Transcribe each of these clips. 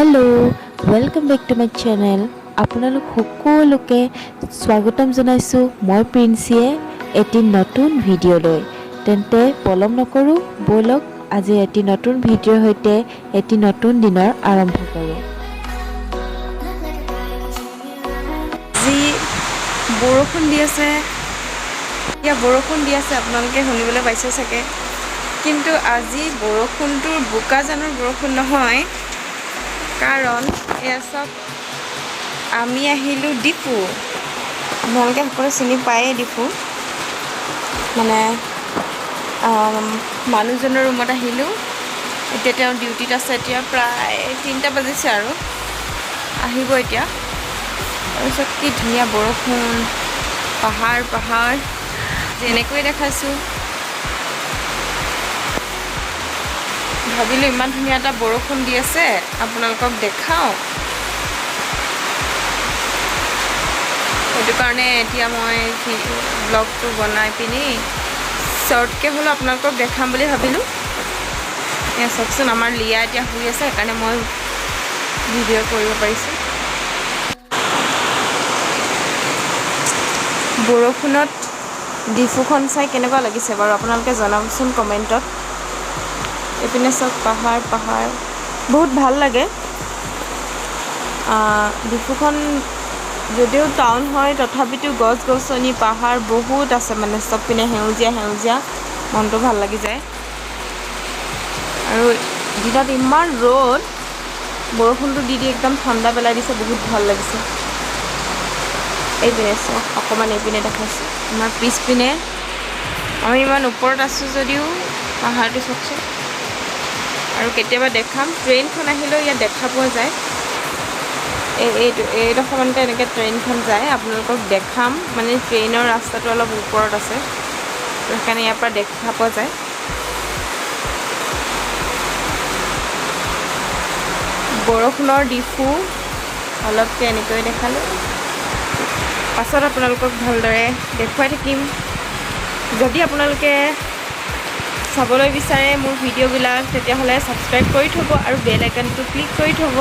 Hello' welcome back to my channel. আপোনালোক সকলোকে স্বাগতম জনাইছোঁ মই প্ৰিন্সিয়ে এটি নতুন ভিডিঅ'লৈ। তেন্তে পলম নকৰোঁ, ব'লক আজি এটি নতুন ভিডিঅ'ৰ সৈতে এটি নতুন দিনৰ আৰম্ভ কৰোঁ। আজি বৰষুণ দি আছে, আপোনালোকে শুনিবলৈ পাইছে চাগে। কিন্তু আজি বৰষুণটো বোকাজানৰ বৰষুণ নহয়, কাৰণ এয়া চব আমি আহিলোঁ ডিফু। আপোনালোকে সকলোৱে চিনি পায়েই ডিফু, মানে মানুহজনৰ ৰুমত আহিলোঁ। এতিয়া তেওঁ ডিউটিত আছে, এতিয়া প্ৰায় 3টা বাজিছে আৰু আহিব এতিয়া। তাৰপিছত কি ধুনীয়া বৰষুণ, পাহাৰ যেনেকৈ দেখাইছোঁ। ভাবিলোঁ ইমান ধুনীয়া এটা বৰষুণ দি আছে, আপোনালোকক দেখাওঁ। সেইটো কাৰণে এতিয়া মই ব্লগটো বনাই পিনি শ্বৰ্টকৈ হ'লেও আপোনালোকক দেখাম বুলি ভাবিলোঁ। এয়া চাওকচোন, আমাৰ লিয়া এতিয়া শুই আছে, সেইকাৰণে মই ভিডিঅ' কৰিব পাৰিছোঁ। বৰষুণত ডিফুখন চাই কেনেকুৱা লাগিছে বাৰু আপোনালোকে জনাবচোন কমেণ্টত। এইপিনে চব পাহাৰ বহুত ভাল লাগে। ডিফুখন যদিও টাউন হয়, তথাপিতো গছ গছনি পাহাৰ বহুত আছে, মানে চব পিনে সেউজীয়া মনটো ভাল লাগি যায়। আৰু দিনত ইমান ৰ'দ, বৰষুণটো দি একদম ঠাণ্ডা পেলাই দিছে, বহুত ভাল লাগিছে। এইপিনে চাওক, অকণমান এইপিনে দেখাইছোঁ। আমাৰ পিছপিনে আমি ইমান ওপৰত আছোঁ যদিও পাহাৰটো চাওকচোন। আৰু কেতিয়াবা দেখাম, ট্ৰেইনখন আহিলেও ইয়াত দেখা পোৱা যায়। এইডোখৰমানতে এনেকৈ ট্ৰেইনখন যায়, আপোনালোকক দেখাম। মানে ট্ৰেইনৰ ৰাস্তাটো অলপ ওপৰত আছে, সেইকাৰণে ইয়াৰ পৰা দেখা পোৱা যায়। বৰষুণৰ ডিফু অলপকৈ এনেকৈ দেখালোঁ, পাছত আপোনালোকক ভালদৰে দেখুৱাই থাকিম। যদি আপোনালোকে চাবলৈ বিচাৰে মোৰ ভিডিঅ'বিলাক, তেতিয়াহ'লে ছাবস্ক্ৰাইব কৰি থ'ব আৰু বেল আইকনটো ক্লিক কৰি থ'ব।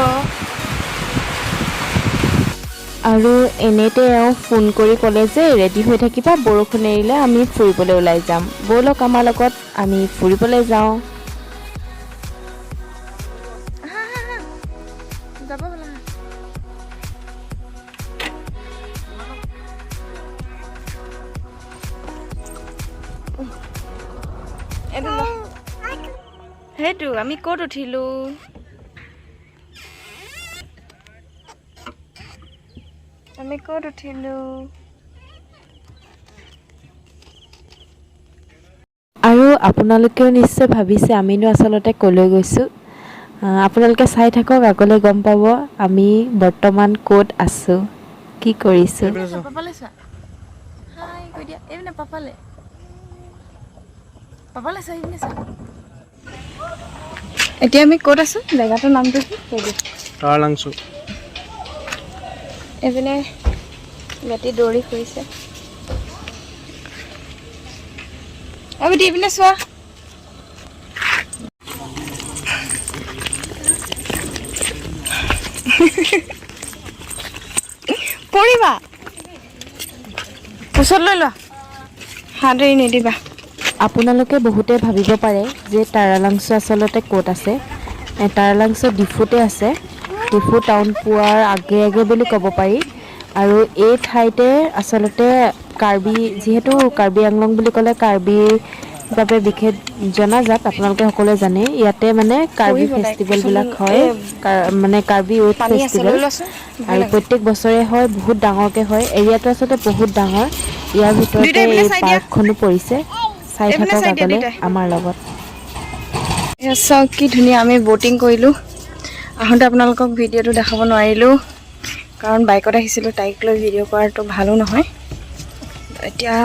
আৰু এনেতে এওঁ ফোন কৰি ক'লে যে ৰেডি হৈ থাকিবা, বৰষুণ এৰিলে আমি ফুৰিবলৈ ওলাই যাম। ব'লক আমাৰ লগত আমি ফুৰিবলৈ যাওঁ। যাব হ'লা সেইটো আমি ক'ত উঠিলোঁ? আৰু আপোনালোকেও নিশ্চয় ভাবিছে আমিনো আচলতে ক'লৈ গৈছোঁ। আপোনালোকে চাই থাকক, আগলৈ গম পাব আমি বৰ্তমান ক'ত আছোঁ, কি কৰিছোঁ। এতিয়া আমি ক'ত আছোঁ? জেগাটোৰ নামটো কি? Taralangso. এইপিনে ৰাতি দৌৰি ফুৰিছে। এইপিনে চোৱা, পৰিবা, ওচৰত লৈ লোৱা, হাত এৰি নিদিবা। আপোনালোকে বহুতে ভাবিব পাৰে যে তাৰালাংছো আচলতে ক'ত আছে। তাৰালাংছো ডিফুতে আছে, ডিফু টাউন পোৱাৰ আগে বুলি ক'ব পাৰি। আৰু এই ঠাইতে আচলতে যিহেতু কাৰ্বিআংলং বুলি ক'লে কাৰ্বিৰ বাবে বিশেষ জনাজাত, আপোনালোকে সকলোৱে জানে। ইয়াতে মানে কাৰ্বি ফেষ্টিভেলবিলাক হয়, মানে কাৰ্বি ইউথ ফেষ্টিভেল, আৰু প্ৰত্যেক বছৰে হয়, বহুত ডাঙৰকৈ হয়। এৰিয়াটো আচলতে বহুত ডাঙৰ, ইয়াৰ ভিতৰতে এই পাৰ্কখনো পৰিছে। চাই থাকক আগলৈ আমাৰ লগত। চাওক কি ধুনীয়া, আমি ব'টিং কৰিলোঁ। আহোঁতে আপোনালোকক ভিডিঅ'টো দেখাব নোৱাৰিলোঁ, কাৰণ বাইকত আহিছিলোঁ, তাইক লৈ ভিডিঅ' কৰাটো ভালো নহয়। এতিয়া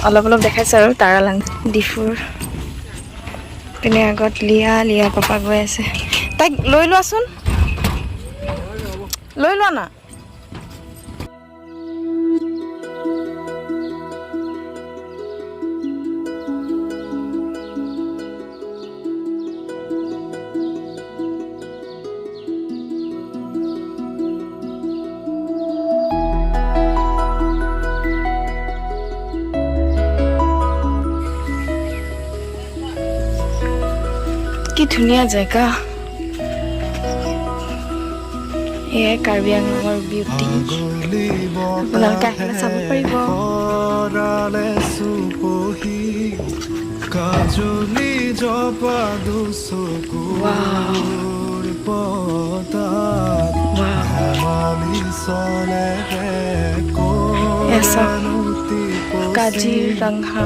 অলপ দেখাইছোঁ আৰু তাৰালাংছো ডিফুৰ পিনে আগত লিয়া পাপা গৈ আছে। তাইক লৈ লোৱাচোন, লৈ লোৱা না। ধুনীয়া জেগা এয়াই কাৰ্বি আংলঙৰ বিউটি আপোনালোকে আহিলে চাব পাৰিব কাজিৰঙা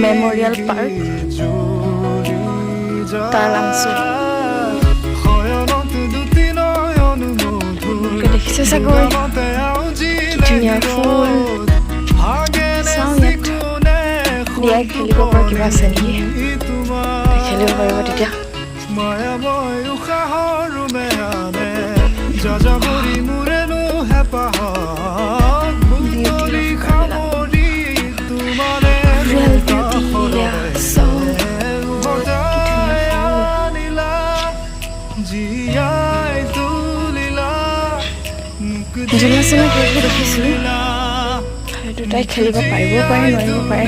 মেমৰিয়েল পাৰ্ক Taralangso দেখিছে চাগৈ ধুনীয়া ফুল চাওঁ ইয়াত দিয়াই খেলিব পৰা কিবা আছে নেকি খেলিব পাৰিব তেতিয়া জুলাচনা কিবা দেখিছোঁ সেইটো তাই খেলিব পাৰিব পাৰে নোৱাৰিব পাৰে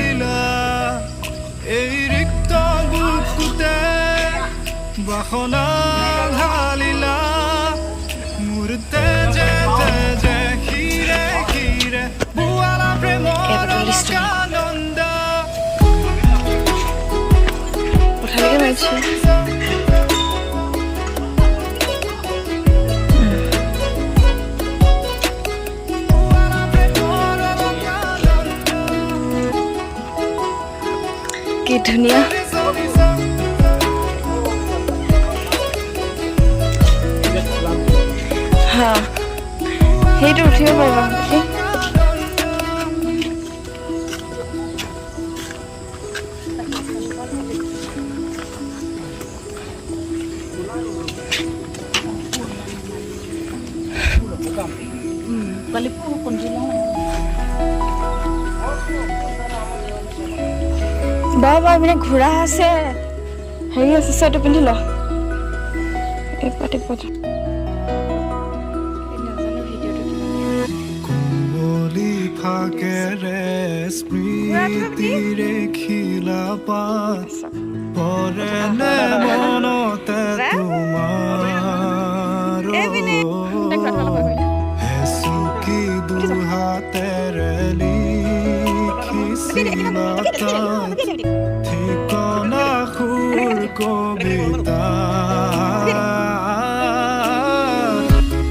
পঠালিকে মাৰিছোঁ কি ধুনীয়া হা সেইটো উঠিব পাৰিবা বাবা মানে ঘোঁৰা আছে হেৰি আছে চুৱেটাৰ পিন্ধি ল ঠিকনা সুৰ কবিতা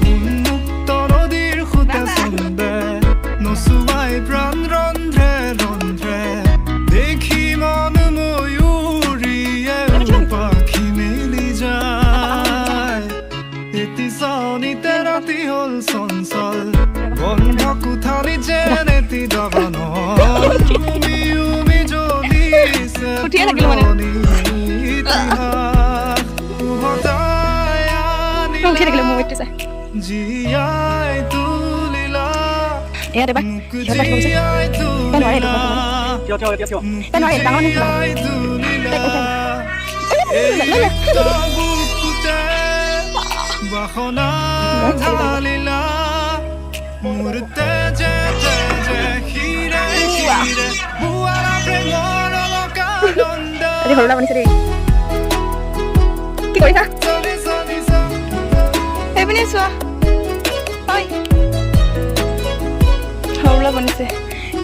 উন্মুক্ত নদীৰ সুতে চন্দে নচুৱাই প্ৰাণ ৰন্ধ্ৰে ৰন্ধ্ৰে দেখি মন ময়ূৰীয়ে পাখি মেলি যায় এটি চাউনিতে ৰাতি হ'ল চঞ্চল বন্ধ কোঠালি যেন এটি দবান উঠিয়ে থাকিলো মানে উঠিয়ে থাকিলো মোৰ উঠি যায় ইয়াত এবাৰ সৰুলা বনিছে দেই কি কৰিছা এইপিনে চোৱা সৰুলা বনিছে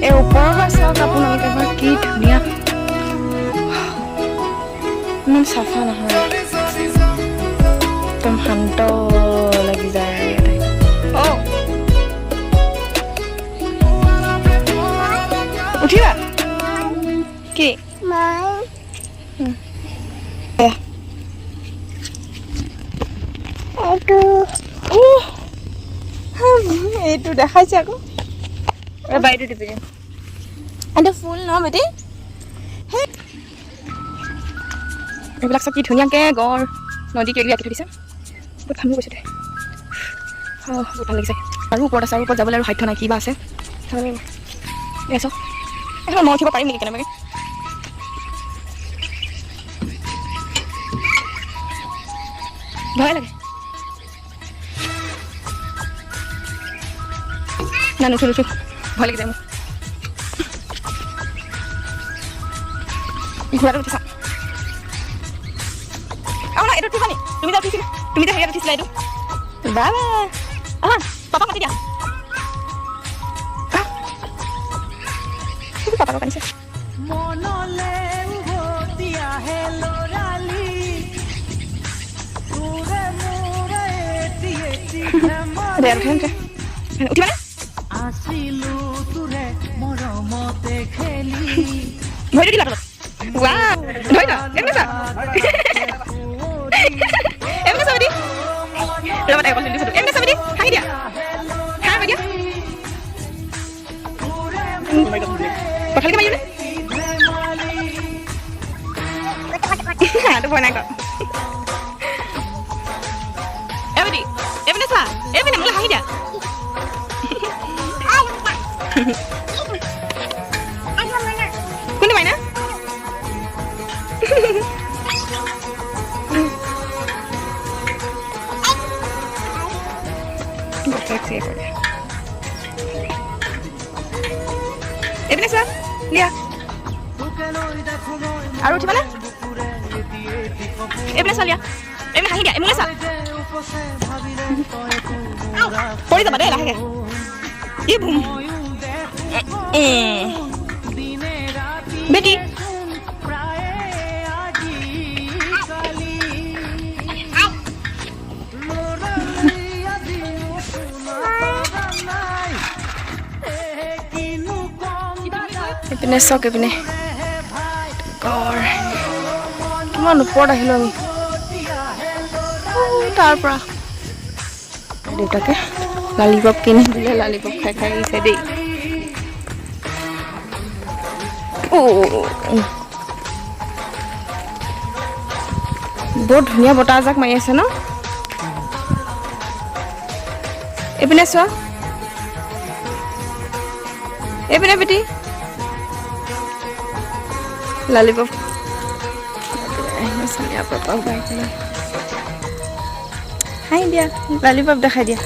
এই ওপৰৰ পৰা চাওক আপোনালোকে এবাৰ কি ধুনীয়া ইমান চাফা নহয় একদম শান্ত লাগি যায় ইয়াতে উঠিবা কি এইটো দেখাইছে আকৌ বাইদেউ টিপি দিম এইটো ফুল ন বেটি এইবিলাক চব কি ধুনীয়াকৈ গড় নদী কিবা আঁকি থৈ দিছে বহুত ভাল গৈছে দে বহুত ভাল লাগিছে আৰু ওপৰত আছে আৰু ওপৰত যাবলৈ আৰু সাধ্য নাই কিবা আছে চাওক এখন মই উঠিব পাৰিম নেকি কেনেবাকৈ ভয় লাগে না নুঠো নুঠো ভয় লাগি যায় মোৰ ঘোঁৰাটো উঠি চাওঁ এইটো উঠিবা নি তুমি যে হেৰিয়াত উঠিছিলা এইটো বাবা আহা পাপা কাটি দিয়া পাপা কাটিছে মনলে উভতি আহে লৰালি তোৰে মোৰে এটি দে উঠে উঠিবা নে আছিলো তোৰে মৰমতে খেলি ভৰি দিলা তলত ৱাও ধৰি না এমনে চা এমনে চাবি ৰবা তাই কৈছিল দিছো এমনে চাবি হাঁহি দিয়া হাঁহি দিয়া কথাকে মাৰিলে তো ভয় নাই কর এমনি এমনে চা এমনে মোলে হাঁহি দিয়া কোনে মাইনা এমনে চা লিয়া আৰু উঠিবা না এমনে চা লিয়া এমনে হাঁহি দিয়া এমনে চা পৰি যাবা দেই লাহেকে ই বুম বেটি এইপিনে চাওক এইপিনে ঘৰ কিমান ওপৰত আহিলোঁ আমি তাৰ পৰা দেউতাকে লালিপপ কিনি দিলে লালিপপ খাই খাই আহিছে দেই বৰ ধুনীয়া বতাহ এজাক মাৰি আছে ন এইপিনে চোৱা এইপিনে বেটি লালিপপ হাই দিয়া লালিপপ দেখাই দিয়া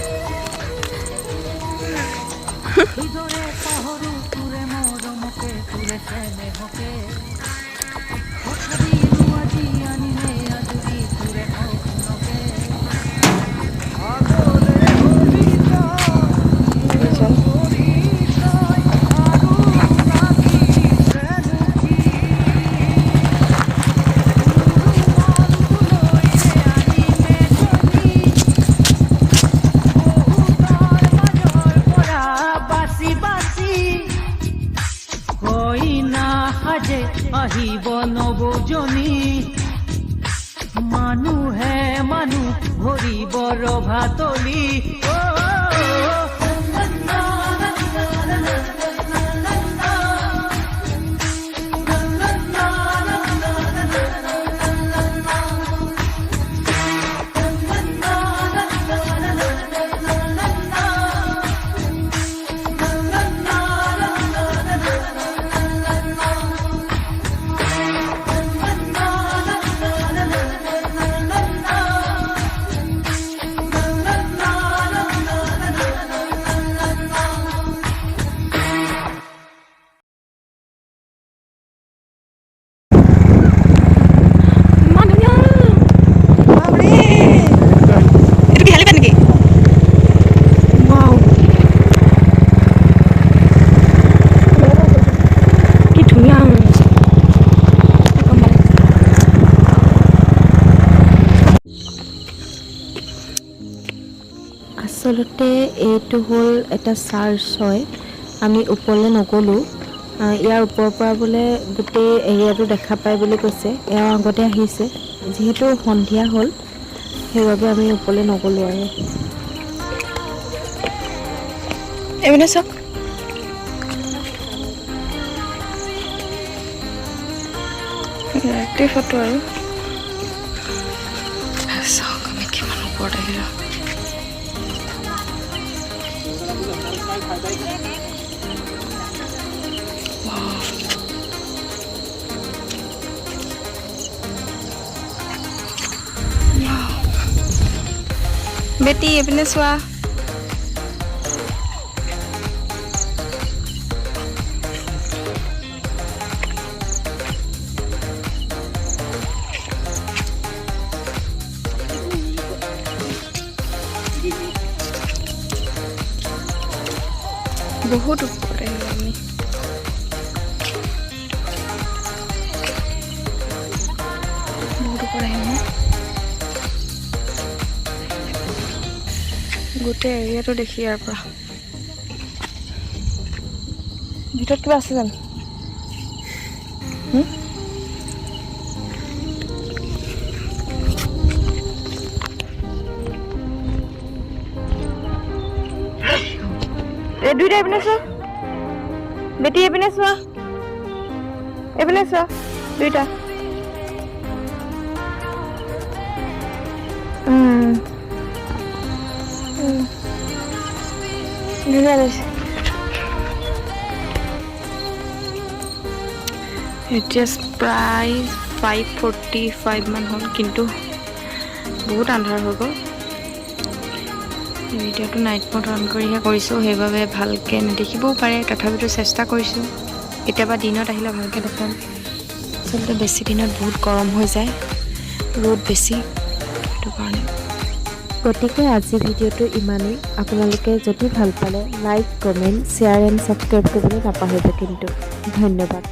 আহিব নবজনী মানুহে মানুহ ভৰিব ৰভাতলি আচলতে এইটো হ'ল এটা চাৰ্চ হয় আমি ওপৰলৈ নগ'লোঁ ইয়াৰ ওপৰৰ পৰা বোলে গোটেই এৰিয়াটো দেখা পায় বুলি কৈছে এওঁ আগতে আহিছে যিহেতু সন্ধিয়া হ'ল সেইবাবে আমি ওপৰলৈ নগ'লোঁ আৰু এইপিনে চাওক ৰাতি ফটো আৰু চাওক আমি কিমান ওপৰত আহিলোঁ বেটি এইপিনে চোৱা বহুত ওপৰত আহিলোঁ আমি। বহুত ওপৰত আহিলোঁ। গোটেই এৰিয়াটো দেখি ইয়াৰ পৰা। ভিতৰত কিবা আছে জানো? এই দুইটা এইপিনে চোৱা, বেটি এইপিনে চোৱা, এইপিনে চোৱা, দুইটা। ধুনীয়া লাগিছে। এতিয়া প্ৰায় 5:45 মান হ'ল, কিন্তু বহুত আন্ধাৰ হৈ গ'ল। ভিডিঅ'টো নাইট মোড অন কৰিহে কৰিছোঁ, সেইবাবে ভালকৈ নেদেখিবও পাৰে, তথাপিতো চেষ্টা কৰিছোঁ। কেতিয়াবা দিনত আহিলে ভালকৈ দেখাম। আচলতে বেছি দিনত বহুত গৰম হৈ যায়, ৰ'দ বেছি, সেইটো কাৰণে। গতিকে আজি ভিডিঅ'টো ইমানেই। আপোনালোকে যদি ভাল পালে like, comment, share and subscribe কৰিবলৈ নাপাহৰিব কিন্তু। ধন্যবাদ।